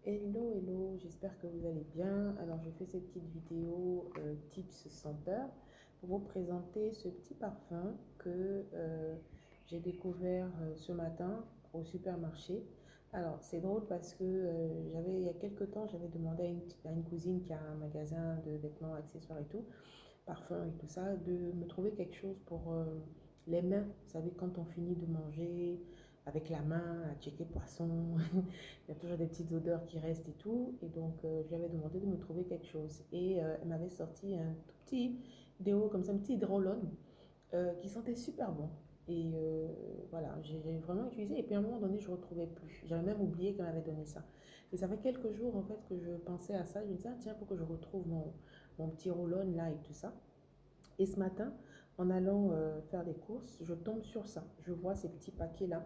Hello, hello, j'espère que vous allez bien. Alors, je fais cette petite vidéo tips senteur pour vous présenter ce petit parfum que j'ai découvert ce matin au supermarché. Alors, c'est drôle parce que il y a quelques temps, j'avais demandé à une cousine qui a un magasin de vêtements, accessoires et tout, parfums et tout ça, de me trouver quelque chose pour les mains. Vous savez, quand on finit de manger avec la main, à checker poisson, il y a toujours des petites odeurs qui restent et tout. Et donc, je lui avais demandé de me trouver quelque chose. Et elle m'avait sorti un tout petit déo, comme ça, un petit roll-on qui sentait super bon. Et voilà, j'ai vraiment utilisé. Et puis à un moment donné, je ne retrouvais plus. J'avais même oublié qu'elle m'avait donné ça. Et ça fait quelques jours en fait que je pensais à ça. Je me disais, ah, tiens, il faut que je retrouve mon petit roll-on là et tout ça. Et ce matin, en allant faire des courses, je tombe sur ça. Je vois ces petits paquets là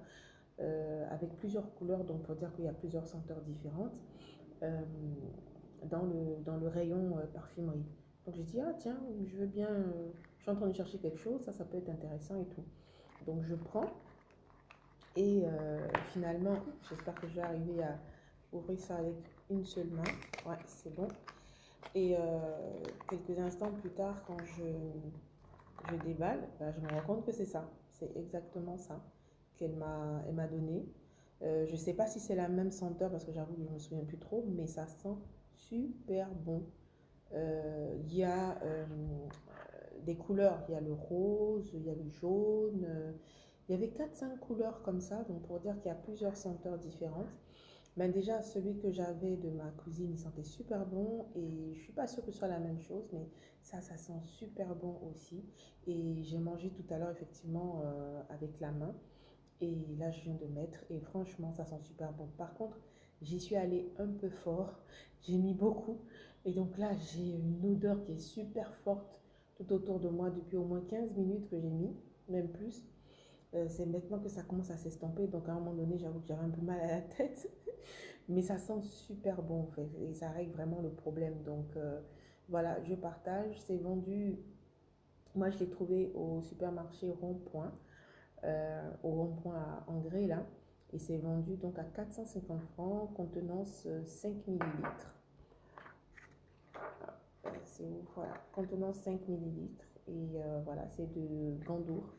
avec plusieurs couleurs, donc pour dire qu'il y a plusieurs senteurs différentes euh, dans le rayon parfumerie. Donc j'ai dit, ah tiens, je veux bien, je suis en train de chercher quelque chose, ça peut être intéressant et tout. Donc je prends et finalement, j'espère que je vais arriver à ouvrir ça avec une seule main. Ouais, c'est bon. Et quelques instants plus tard, quand je déballe, bah, je me rends compte que c'est ça. C'est exactement ça elle m'a donné. Je ne sais pas si c'est la même senteur parce que j'avoue que je ne me souviens plus trop, mais ça sent super bon. Il y a des couleurs, il y a le rose, il y a le jaune. Il y avait quatre cinq couleurs comme ça, donc pour dire qu'il y a plusieurs senteurs différentes. Ben déjà, celui que j'avais de ma cousine, il sentait super bon et je suis pas sûre que ce soit la même chose, mais ça sent super bon aussi. Et j'ai mangé tout à l'heure effectivement avec la main et là je viens de mettre et franchement ça sent super bon. Par contre, j'y suis allée un peu fort, j'ai mis beaucoup et donc là j'ai une odeur qui est super forte tout autour de moi depuis au moins 15 minutes que j'ai mis, même plus. C'est maintenant que ça commence à s'estomper, donc à un moment donné j'avoue que j'avais un peu mal à la tête. Mais ça sent super bon en fait et ça règle vraiment le problème. Donc voilà, je partage. C'est vendu, moi je l'ai trouvé au supermarché Rond-Point, au Rond-Point à Angers là. Et c'est vendu donc à 450 francs, contenance 5 millilitres. C'est où? Voilà, contenance 5 millilitres. Et voilà, c'est de Gandour.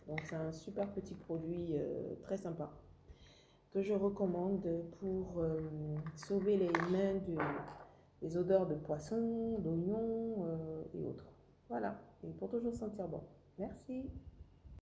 Donc c'est un super petit produit très sympa que je recommande pour sauver les mains des odeurs de poisson, d'oignon et autres. Voilà, et pour toujours sentir bon. Merci.